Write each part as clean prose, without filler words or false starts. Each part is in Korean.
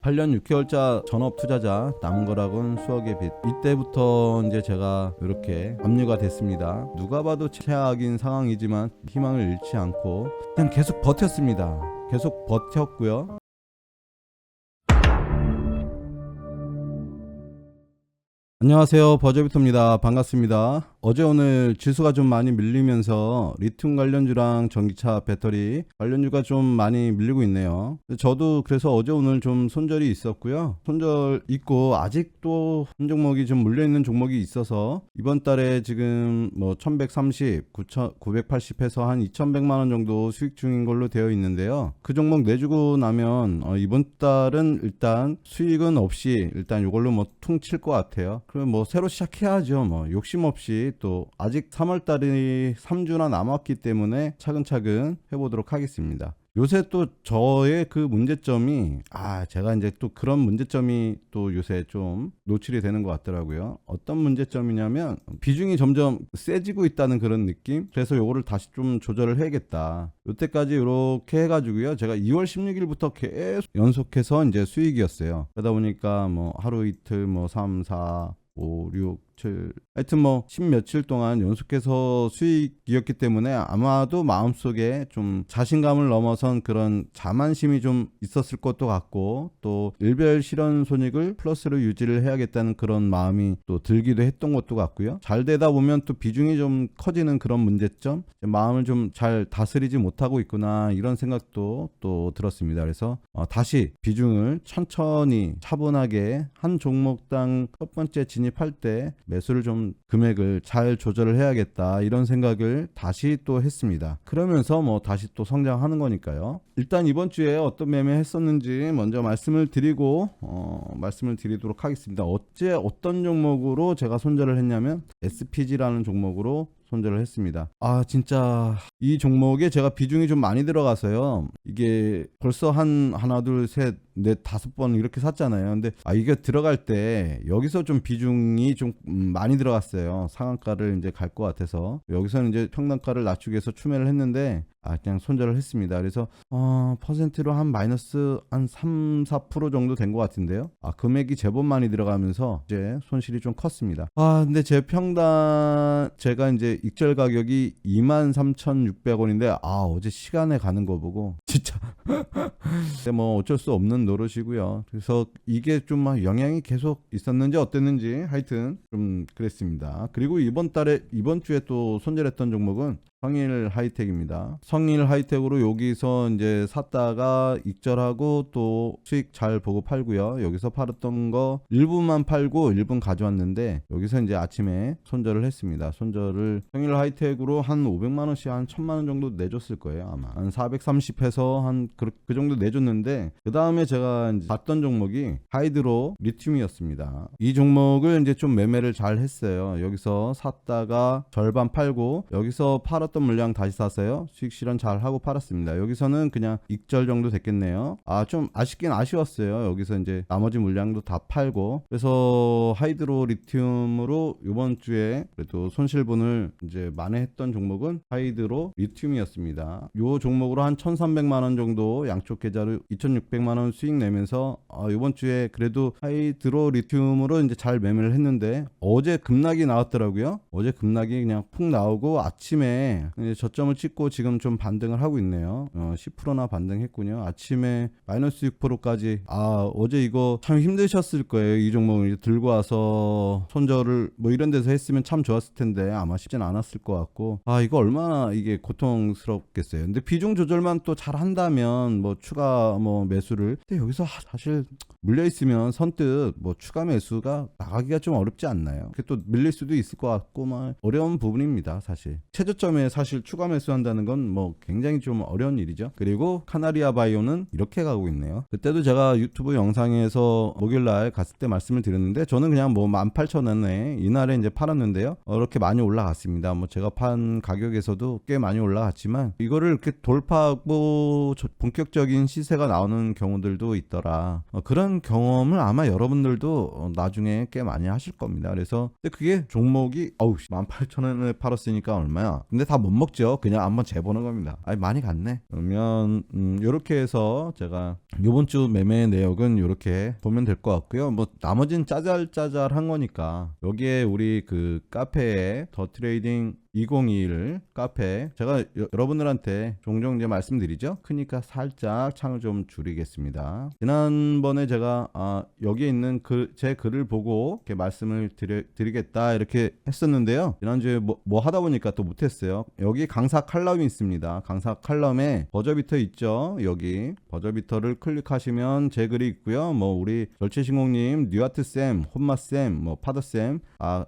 8년 6개월차 전업 투자자 남은 거라곤 수억의 빚. 이때부터 이제 제가 이렇게 압류가 됐습니다. 누가 봐도 최악인 상황이지만 희망을 잃지 않고 그냥 계속 버텼습니다. 계속 버텼고요. 안녕하세요, 버저비터입니다. 반갑습니다. 어제 오늘 지수가 좀 많이 밀리면서 리튬 관련주랑 전기차 배터리 관련주가 좀 많이 밀리고 있네요. 저도 그래서 어제 오늘 좀 손절이 있었고요. 손절 있고 아직도 한 종목이 좀 물려있는 종목이 있어서 이번 달에 지금 뭐 1130, 980 해서 한 2100만원 정도 수익 중인 걸로 되어 있는데요. 그 종목 내주고 나면 이번 달은 일단 수익은 없이 일단 이걸로 뭐 퉁칠 것 같아요. 그럼 뭐 새로 시작해야죠. 뭐 욕심 없이 또 아직 3월달이 3주나 남았기 때문에 차근차근 해보도록 하겠습니다. 요새 또 저의 그 문제점이 제가 이제 또 그런 문제점이 또 요새 좀 노출이 되는 것 같더라고요. 어떤 문제점이냐면 비중이 점점 세지고 있다는 그런 느낌. 그래서 요거를 다시 좀 조절을 해야겠다. 요때까지 이렇게 해가지고요. 제가 2월 16일부터 계속 연속해서 이제 수익이었어요. 그러다 보니까 뭐 하루 이틀 뭐 3, 4, 5, 6, 7 하여튼 뭐 10며칠 동안 연속해서 수익이었기 때문에 아마도 마음속에 좀 자신감을 넘어선 그런 자만심이 좀 있었을 것도 같고 또 일별 실현 손익을 플러스로 유지를 해야겠다는 그런 마음이 또 들기도 했던 것도 같고요. 잘 되다 보면 또 비중이 좀 커지는 그런 문제점, 마음을 좀 잘 다스리지 못하고 있구나 이런 생각도 또 들었습니다. 그래서 다시 비중을 천천히 차분하게 한 종목당 첫 번째 진입할 때 매수를 좀 금액을 잘 조절을 해야겠다 이런 생각을 다시 또 했습니다. 그러면서 뭐 다시 또 성장하는 거니까요. 일단 이번 주에 어떤 매매 했었는지 먼저 말씀을 드리도록 하겠습니다. 어제 어떤 종목으로 제가 손절을 했냐면 SPG라는 종목으로 손절을 했습니다. 진짜 이 종목에 제가 비중이 좀 많이 들어가서요. 이게 벌써 하나 둘 셋 넷 다섯 번 이렇게 샀잖아요. 근데 이게 들어갈 때 여기서 좀 비중이 좀 많이 들어갔어요. 상한가를 이제 갈 것 같아서 여기서는 이제 평단가를 낮추기 위해서 추매를 했는데 그냥 손절을 했습니다. 그래서 퍼센트로 한 마이너스 한 3, 4% 정도 된 것 같은데요. 금액이 제법 많이 들어가면서 이제 손실이 좀 컸습니다. 근데 제 평단 제가 이제 익절 가격이 23,600원인데 어제 시간에 가는 거 보고 진짜 근데 뭐 어쩔 수 없는 노릇이고요. 그래서 이게 좀 영향이 계속 있었는지 어땠는지 하여튼 좀 그랬습니다. 그리고 이번 주에 또 손절했던 종목은 성일 하이텍입니다. 성일 하이텍으로 여기서 이제 샀다가 익절하고 또 수익 잘 보고 팔고요. 여기서 팔았던 거 일부만 팔고 일부는 가져왔는데 여기서 이제 아침에 손절을 했습니다. 손절을 성일 하이텍으로 한 500만 원씩 한 1000만 원 정도 내줬을 거예요. 아마 한 430 해서 한 그 정도 내줬는데 그 다음에 제가 이제 봤던 종목이 하이드로 리튬이었습니다. 이 종목을 이제 좀 매매를 잘 했어요. 여기서 샀다가 절반 팔고 여기서 팔았던 물량 다시 샀어요. 수익 실현 잘 하고 팔았습니다. 여기서는 그냥 익절 정도 됐겠네요. 좀 아쉽긴 아쉬웠어요. 여기서 이제 나머지 물량도 다 팔고 그래서 하이드로 리튬으로 이번 주에 그래도 손실분을 이제 만회했던 종목은 하이드로 리튬이었습니다. 이 종목으로 한 1,300만 원 정도 양쪽 계좌로 2,600만 원 수익 내면서 이번 주에 그래도 하이드로 리튬으로 이제 잘 매매를 했는데 어제 급락이 나왔더라고요. 어제 급락이 그냥 푹 나오고 아침에 이제 저점을 찍고 지금 좀 반등을 하고 있네요. 10%나 반등했군요. 아침에 마이너스 6%까지. 어제 이거 참 힘드셨을 거예요. 이 종목을 이제 들고 와서 손절을 뭐 이런 데서 했으면 참 좋았을 텐데 아마 쉽진 않았을 것 같고 이거 얼마나 이게 고통스럽겠어요. 근데 비중 조절만 또 잘 한다면 뭐 추가 뭐 매수를 근데 여기서 사실 물려 있으면 선뜻 뭐 추가 매수가 나가기가 좀 어렵지 않나요? 그게 또 밀릴 수도 있을 것 같고 어려운 부분입니다. 사실 최저점에 사실 추가 매수한다는 건 뭐 굉장히 좀 어려운 일이죠. 그리고 카나리아 바이오는 이렇게 가고 있네요. 그때도 제가 유튜브 영상에서 목요일날 갔을 때 말씀을 드렸는데 저는 그냥 뭐 18,000원에 이날에 이제 팔았는데요. 이렇게 많이 올라갔습니다. 뭐 제가 판 가격에서도 꽤 많이 올라갔지만 이거를 이렇게 돌파하고 본격적인 시세가 나오는 경우들도 있더라. 그런 경험을 아마 여러분들도 나중에 꽤 많이 하실 겁니다. 그래서 근데 그게 종목이 18,000원에 팔았으니까 얼마야? 근데 다 못 먹죠. 그냥 한번 재보는 겁니다. 아니 많이 갔네. 그러면 요렇게 해서 제가 요번 주 매매 내역은 요렇게 보면 될 것 같고요. 뭐 나머지는 짜잘짜잘한 거니까 여기에 우리 그 카페에 더 트레이딩 2021 카페 제가 여러분들한테 종종 이제 말씀드리죠. 크니까 살짝 창을 좀 줄이겠습니다. 지난번에 제가 여기에 있는 제 글을 보고 이렇게 말씀을 드리겠다 이렇게 했었는데요. 지난주에 뭐 하다 보니까 또 못했어요. 여기 강사 칼럼이 있습니다. 강사 칼럼에 버저비터 있죠. 여기 버저비터를 클릭하시면 제 글이 있고요. 뭐 우리 절체신공님, 뉴아트쌤, 혼마쌤, 뭐 파더쌤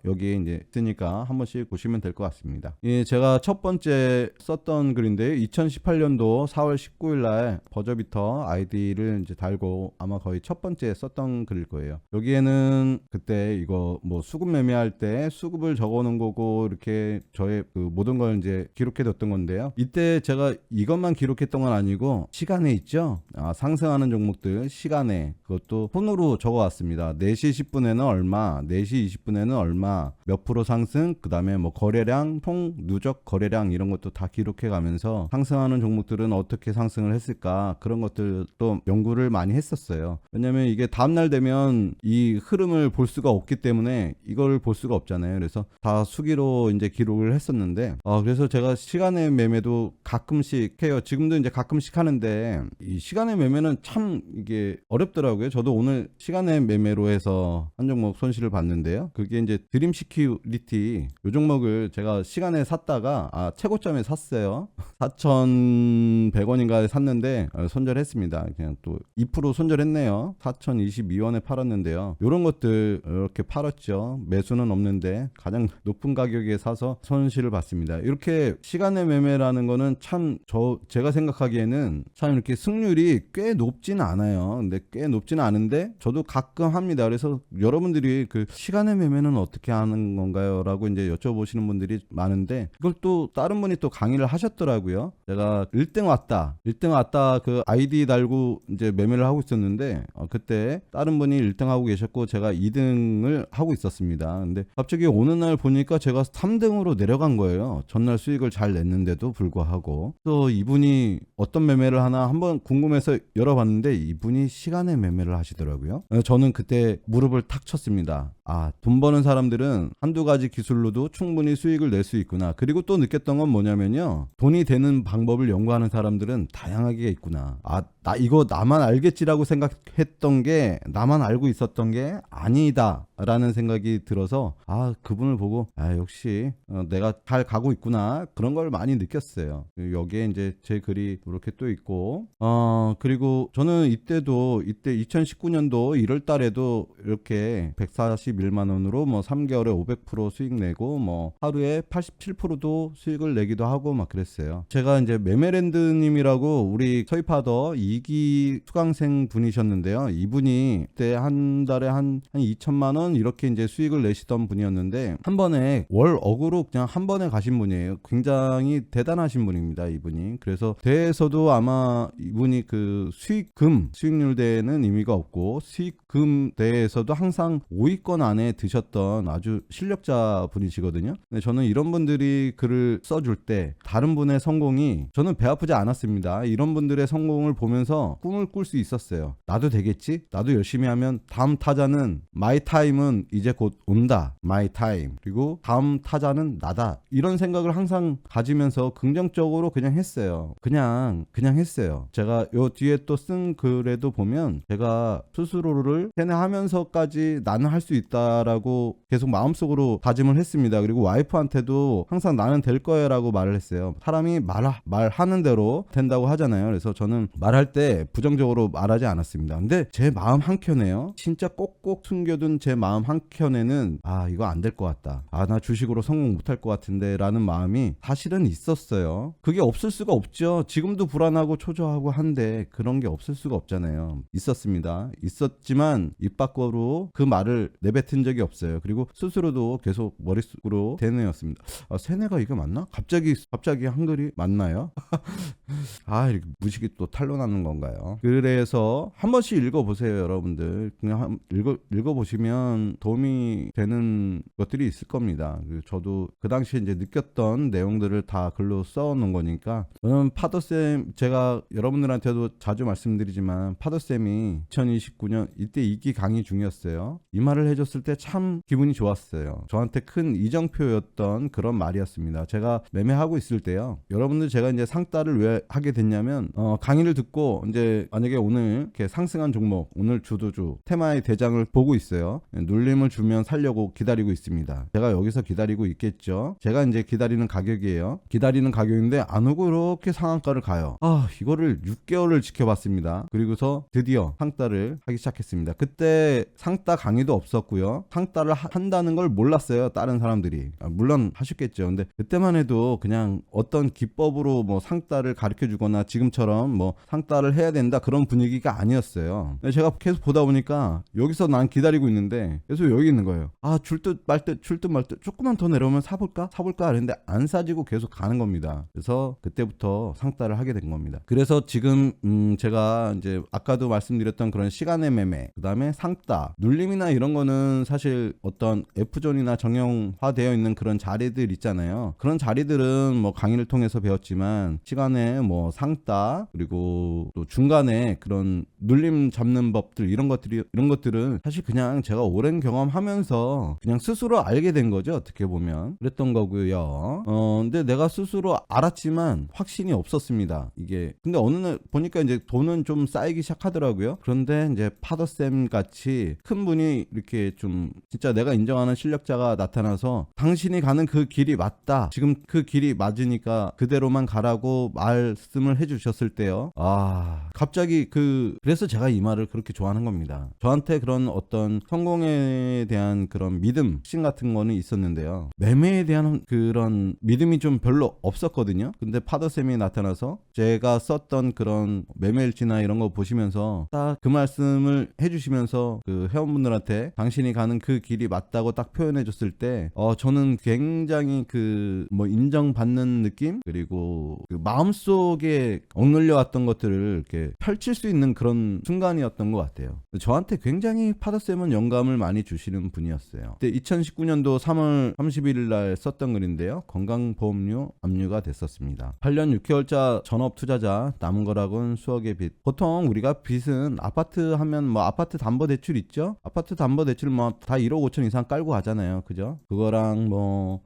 여기 이제 있으니까 한 번씩 보시면 될 것 같습니다. 예, 제가 첫 번째 썼던 글인데요. 2018년도 4월 19일 날 버저비터 아이디를 이제 달고 아마 거의 첫 번째 썼던 글일 거예요. 여기에는 그때 이거 뭐 수급 매매할 때 수급을 적어 놓은 거고 이렇게 저의 그 모든 걸 이제 기록해 뒀던 건데요. 이때 제가 이것만 기록했던 건 아니고 시간에 있죠. 상승하는 종목들 시간에 그것도 손으로 적어 왔습니다. 4시 10분에는 얼마, 4시 20분에는 얼마, 몇 프로 상승, 그 다음에 뭐 거래량, 총 누적 거래량 이런 것도 다 기록해 가면서 상승하는 종목들은 어떻게 상승을 했을까 그런 것들도 연구를 많이 했었어요. 왜냐면 이게 다음날 되면 이 흐름을 볼 수가 없기 때문에 이걸 볼 수가 없잖아요. 그래서 다 수기로 이제 기록을 했었는데 그래서 제가 시간의 매매도 가끔씩 해요. 지금도 이제 가끔씩 하는데 이 시간의 매매는 참 이게 어렵더라고요. 저도 오늘 시간의 매매로 해서 한 종목 손실을 봤는데요. 그게 이제 드림 시큐리티 이 종목을 제가 시간에 샀다가 최고점에 샀어요. 4,100원인가에 샀는데 손절했습니다. 그냥 또 2% 손절했네요. 4,022원에 팔았는데요. 이런 것들 이렇게 팔았죠. 매수는 없는데 가장 높은 가격에 사서 손실을 봤습니다. 이렇게 시간의 매매라는 거는 참 제가 생각하기에는 참 이렇게 승률이 꽤 높진 않아요. 근데 꽤 높지는 않은데 저도 가끔 합니다. 그래서 여러분들이 그 시간의 매매는 어떻게 하는 건가요? 라고 이제 여쭤보시는 분들이 많은데 이걸 또 다른 분이 또 강의를 하셨더라고요. 제가 1등 왔다 그 아이디 달고 이제 매매를 하고 있었는데 그때 다른 분이 1등 하고 계셨고 제가 2등을 하고 있었습니다. 근데 갑자기 어느 날 보니까 제가 3등으로 내려간 거예요. 전날 수익을 잘 냈는데도 불구하고 또 이분이 어떤 매매를 하나 한번 궁금해서 열어봤는데 이분이 시간의 매매를 하시더라고요. 저는 그때 무릎을 탁 쳤습니다. 돈 버는 사람들은 한두 가지 기술로도 충분히 수익을 낼 수 있구나. 그리고 또 느꼈던 건 뭐냐면요. 돈이 되는 방법을 연구하는 사람들은 다양하게 있구나. 이거 나만 알겠지라고 생각했던 게 나만 알고 있었던 게 아니다 라는 생각이 들어서 그분을 보고 역시 내가 잘 가고 있구나 그런 걸 많이 느꼈어요. 여기에 이제 제 글이 이렇게 또 있고 그리고 저는 이때 2019년도 1월 달에도 이렇게 141만 원으로 뭐 3개월에 500% 수익 내고 뭐 하루에 87%도 수익을 내기도 하고 막 그랬어요. 제가 이제 메메랜드님이라고 우리 서희파더 2기 수강생 분이셨는데요. 이분이 그때 한 달에 한 2천만 원 이렇게 이제 수익을 내시던 분이었는데 한 번에 월 억으로 그냥 한 번에 가신 분이에요. 굉장히 대단하신 분입니다. 이분이. 그래서 대회에서도 아마 이분이 그 수익률 대회는 의미가 없고 수익금 대회에서도 항상 5위권 안에 드셨던 아주 실력자 분이시거든요. 근데 저는 이런 분들이 글을 써줄 때 다른 분의 성공이 저는 배 아프지 않았습니다. 이런 분들의 성공을 보면서 꿈을 꿀 수 있었어요. 나도 되겠지? 나도 열심히 하면 다음 타자는 마이 타임은 이제 곧 온다. 마이 타임. 그리고 다음 타자는 나다. 이런 생각을 항상 가지면서 긍정적으로 그냥 했어요. 그냥 했어요. 제가 요 뒤에 또 쓴 글에도 보면 제가 스스로를 세뇌하면서까지 나는 할 수 있다라고 계속 마음속으로 다짐을 했습니다. 그리고 와이프한테도 항상 나는 될 거야라고 말을 했어요. 사람이 말하는 대로 된다고 하잖아요. 그래서 저는 말할 때 부정적으로 말하지 않았습니다. 근데 제 마음 한켠에요. 진짜 꼭꼭 숨겨둔 제 마음 한켠에는 이거 안 될 것 같다. 나 주식으로 성공 못할 것 같은데 라는 마음이 사실은 있었어요. 그게 없을 수가 없죠. 지금도 불안하고 초조하고 한데 그런 게 없을 수가 없잖아요. 있었습니다. 있었지만 입 밖으로 그 말을 내뱉은 적이 없어요. 그리고 스스로도 계속 머릿속으로 세뇌였습니다. 세뇌가 이거 맞나? 갑자기 한글이 맞나요? 이렇게 무식이 또 탄로나는 하는 건가요? 그래서 한 번씩 읽어보세요, 여러분들. 그냥 읽어보시면 도움이 되는 것들이 있을 겁니다. 저도 그 당시에 이제 느꼈던 내용들을 다 글로 써놓은 거니까. 저는 파더쌤, 제가 여러분들한테도 자주 말씀드리지만 파더쌤이 2029년 이때 2기 강의 중이었어요. 이 말을 해줬을 때 참 기분이 좋았어요. 저한테 큰 이정표였던 그런 말이었습니다. 제가 매매하고 있을 때요. 여러분들 제가 이제 상따를 왜 하게 됐냐면 강의를 듣고 이제 만약에 오늘 이렇게 상승한 종목, 오늘 주도주 테마의 대장을 보고 있어요. 눌림을 주면 살려고 기다리고 있습니다. 제가 여기서 기다리고 있겠죠. 제가 이제 기다리는 가격이에요. 기다리는 가격인데 안 오고 이렇게 상한가를 가요. 이거를 6개월을 지켜봤습니다. 그리고서 드디어 상따를 하기 시작했습니다. 그때 상따 강의도 없었고요. 상따를 한다는 걸 몰랐어요. 다른 사람들이. 물론 하셨겠죠. 근데 그때만 해도 그냥 어떤 기법으로 뭐 상따를 가르쳐 주거나 지금처럼 뭐 상따를 해야 된다 그런 분위기가 아니었어요. 제가 계속 보다 보니까 여기서 난 기다리고 있는데 계속 여기 있는 거예요. 줄 듯 말 듯 조금만 더 내려오면 사볼까 했는데 안 사지고 계속 가는 겁니다. 그래서 그때부터 상따를 하게 된 겁니다. 그래서 지금 제가 이제 아까도 말씀드렸던 그런 시간의 매매, 그 다음에 상따, 눌림이나 이런 거는 사실 어떤 F존이나 정형화되어 있는 그런 자리들 있잖아요. 그런 자리들은 뭐 강의를 통해서 배웠지만 시간에 뭐 상따, 그리고 또 중간에 그런 눌림 잡는 법들, 이런 것들은 사실 그냥 제가 오랜 경험하면서 그냥 스스로 알게 된 거죠. 어떻게 보면 그랬던 거고요. 근데 내가 스스로 알았지만 확신이 없었습니다. 이게 근데 어느 날 보니까 이제 돈은 좀 쌓이기 시작하더라고요. 그런데 이제 파더쌤 같이 큰 분이 이렇게 좀 진짜 내가 인정하는 실력자가 나타나서 당신이 가는 그 길이 맞다, 지금 그 길이 맞으니까 그대로만 가라고 말씀을 해주셨을 때요. 갑자기 그래서 제가 이 말을 그렇게 좋아하는 겁니다. 저한테 그런 어떤 성공에 대한 그런 믿음, 확신 같은 거는 있었는데요. 매매에 대한 그런 믿음이 좀 별로 없었거든요. 근데 파더쌤이 나타나서 제가 썼던 그런 매매일지나 이런 거 보시면서 딱 그 말씀을 해주시면서 그 회원분들한테 당신이 가는 그 길이 맞다고 딱 표현해 줬을 때 저는 굉장히 그 뭐 인정받는 느낌, 그리고 그 마음속에 억눌려 왔던 것들을 이렇게 펼칠 수 있는 그런 순간이었던 것 같아요. 저한테 굉장히 파더쌤은 영감을 많이 주시는 분이었어요. 그때 2019년도 3월 31일 날 썼던 글인데요. 건강보험료 압류가 됐었습니다. 8년 6개월차 전업 투자자, 남은 거라곤 수억의 빚. 보통 우리가 빚은 아파트 하면 뭐 아파트 담보대출 있죠? 아파트 담보대출 뭐 다 1억 5천 이상 깔고 가잖아요. 그죠? 그거랑 뭐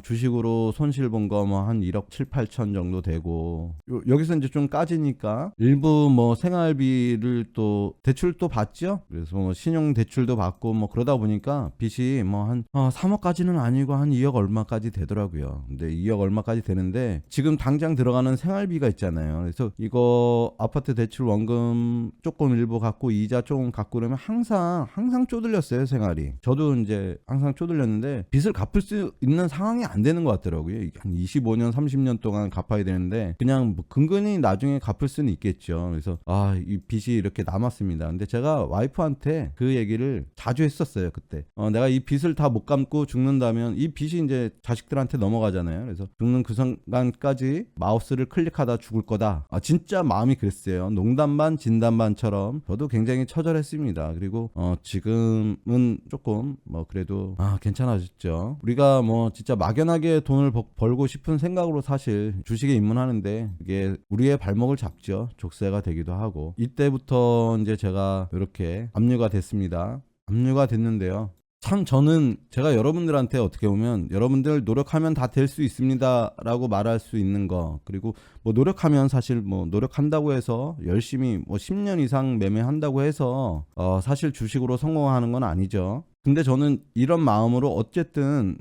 주식으로 손실 본 거 뭐 한 1억 7, 8천 정도 되고, 여기서 이제 좀 까지니까 일부 뭐 생활비를 또 대출도 받죠. 그래서 뭐 신용 대출도 받고 뭐 그러다 보니까 빚이 뭐 한 3억까지는 아니고 한 2억 얼마까지 되더라고요. 근데 2억 얼마까지 되는데 지금 당장 들어가는 생활비가 있잖아요. 그래서 이거 아파트 대출 원금 조금 일부 갖고 이자 조금 갖고 그러면 항상 쪼들렸어요, 생활이. 저도 이제 항상 쪼들렸는데 빚을 갚을 수 있는 상황이 안 되는 것 같더라고요. 한 25년 30년 동안 갚아야 되는데 그냥 뭐 근근히 나중에 갚을 수는 있겠죠. 그래서 이 빚이 이렇게 남았습니다. 근데 제가 와이프한테 그 얘기를 자주 했었어요. 그때 내가 이 빚을 다 못 갚고 죽는다면 이 빚이 이제 자식들한테 넘어가잖아요. 그래서 죽는 그 순간까지 마우스를 클릭하다 죽을 거다. 진짜 마음이 그랬어요. 농담 반 진담 반처럼 저도 굉장히 처절했습니다. 그리고 지금은 조금 뭐 그래도 괜찮아졌죠. 우리가 뭐 진짜 막연하게 돈을 벌고 싶은 생각으로 사실 주식에 입문하는데 그게 우리의 발목을 잡죠. 족쇄가 되기도 하고. 이때부터 이제 제가 이렇게 압류가 됐습니다. 압류가 됐는데요. 참 저는 제가 여러분들한테 어떻게 보면 여러분들 노력하면 다 될 수 있습니다 라고 말할 수 있는 거, 그리고 뭐 노력하면 사실 뭐 노력한다고 해서 열심히 뭐 10년 이상 매매한다고 해서 사실 주식으로 성공하는 건 아니죠. 근데 저는 이런 마음으로 어쨌든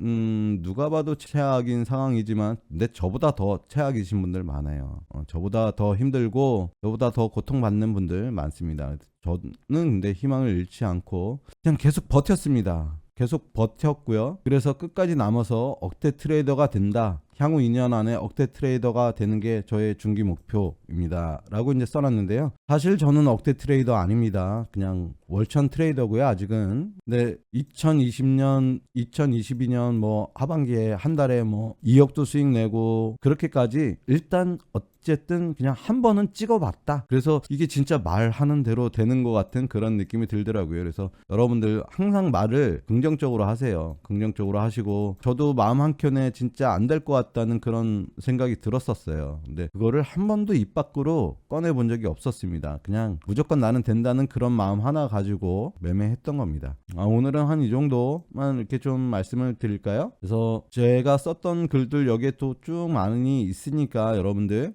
누가 봐도 최악인 상황이지만 근데 저보다 더 최악이신 분들 많아요. 저보다 더 힘들고 저보다 더 고통받는 분들 많습니다. 저는 근데 희망을 잃지 않고 그냥 계속 버텼습니다. 계속 버텼고요. 그래서 끝까지 남아서 억대 트레이더가 된다. 향후 2년 안에 억대 트레이더가 되는 게 저의 중기 목표입니다. 라고 이제 써놨는데요. 사실 저는 억대 트레이더 아닙니다. 그냥 월천 트레이더고요, 아직은. 근데 2020년, 2022년 뭐 하반기에 한 달에 뭐 2억도 수익 내고 그렇게까지 일단 어쨌든 그냥 한 번은 찍어봤다. 그래서 이게 진짜 말하는 대로 되는 것 같은 그런 느낌이 들더라고요. 그래서 여러분들 항상 말을 긍정적으로 하세요. 긍정적으로 하시고, 저도 마음 한켠에 진짜 안 될 것 같다는 그런 생각이 들었었어요. 근데 그거를 한 번도 입 밖으로 꺼내본 적이 없었습니다. 그냥 무조건 나는 된다는 그런 마음 하나 가지고 매매했던 겁니다. 오늘은 한 이 정도만 이렇게 좀 말씀을 드릴까요? 그래서 제가 썼던 글들 여기에 또 쭉 많이 있으니까 여러분들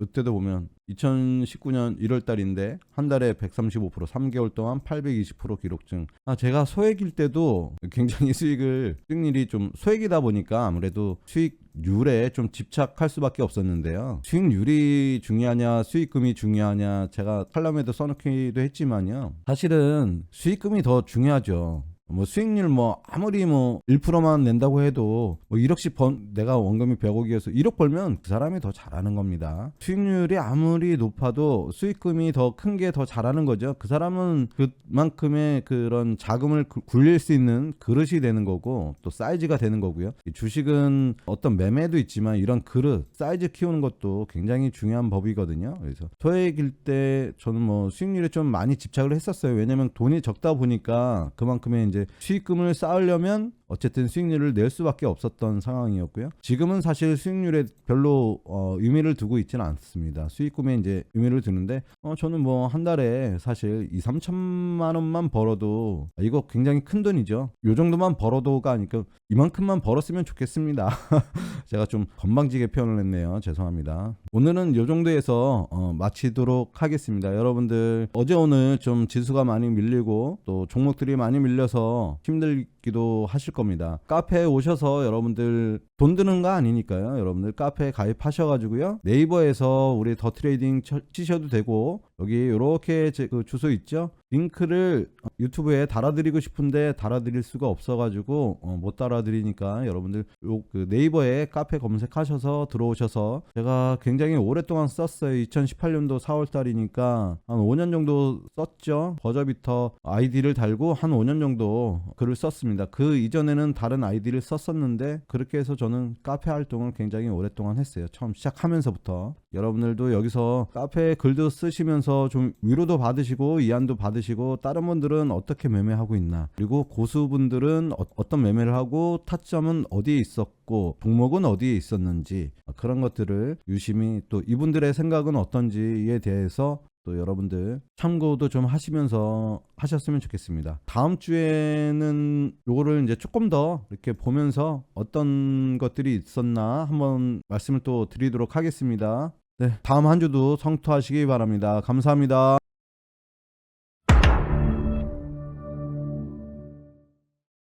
이때도 보면 2019년 1월 달인데 한 달에 135% 3개월 동안 820% 기록 중. 제가 소액일 때도 굉장히 수익률이 좀 소액이다 보니까 아무래도 수익률에 좀 집착할 수밖에 없었는데요. 수익률이 중요하냐 수익금이 중요하냐, 제가 칼럼에도 써놓기도 했지만요. 사실은 수익금이 더 중요하죠. 뭐 수익률 뭐 아무리 뭐 1%만 낸다고 해도 뭐 1억씩 내가 원금이 100억이어서 1억 벌면 그 사람이 더 잘하는 겁니다. 수익률이 아무리 높아도 수익금이 더 큰 게 더 잘하는 거죠. 그 사람은 그만큼의 그런 자금을 굴릴 수 있는 그릇이 되는 거고 또 사이즈가 되는 거고요. 주식은 어떤 매매도 있지만 이런 그릇 사이즈 키우는 것도 굉장히 중요한 법이거든요. 그래서 소액일 때 저는 뭐 수익률에 좀 많이 집착을 했었어요. 왜냐면 돈이 적다 보니까 그만큼의 이제 수익금을 쌓으려면 어쨌든 수익률을 낼 수밖에 없었던 상황이었고요. 지금은 사실 수익률에 별로 의미를 두고 있지는 않습니다. 수익금에 이제 의미를 두는데 저는 뭐 한 달에 사실 2-3천만 원만 벌어도 이거 굉장히 큰 돈이죠. 요 정도만 벌어도가 아니까 이만큼만 벌었으면 좋겠습니다. 제가 좀 건방지게 표현을 했네요. 죄송합니다. 오늘은 요 정도에서 마치도록 하겠습니다. 여러분들 어제 오늘 좀 지수가 많이 밀리고 또 종목들이 많이 밀려서 힘들기도 하실 겁니다. 카페에 오셔서 여러분들 돈 드는 거 아니니까요. 여러분들 카페에 가입하셔가지고요. 네이버에서 우리 더 트레이딩 치셔도 되고, 여기 이렇게 그 주소 있죠. 링크를 유튜브에 달아드리고 싶은데 달아드릴 수가 없어가지고 못 달아드리니까 여러분들 그 네이버에 카페 검색하셔서 들어오셔서, 제가 굉장히 오랫동안 썼어요. 2018년도 4월달이니까 한 5년 정도 썼죠. 버저비터 아이디를 달고 한 5년 정도 글을 썼습니다. 그 이전에는 다른 아이디를 썼었는데 그렇게 해서 저는 카페 활동을 굉장히 오랫동안 했어요. 처음 시작하면서부터. 여러분들도 여기서 카페에 글도 쓰시면서 좀 위로도 받으시고 이안도 받으시고, 다른 분들은 어떻게 매매하고 있나, 그리고 고수분들은 어떤 매매를 하고 타점은 어디에 있었고 종목은 어디에 있었는지, 그런 것들을 유심히 또 이분들의 생각은 어떤지에 대해서 또 여러분들 참고도 좀 하시면서 하셨으면 좋겠습니다. 다음 주에는 요거를 이제 조금 더 이렇게 보면서 어떤 것들이 있었나 한번 말씀을 또 드리도록 하겠습니다. 네, 다음 한 주도 성투하시기 바랍니다. 감사합니다.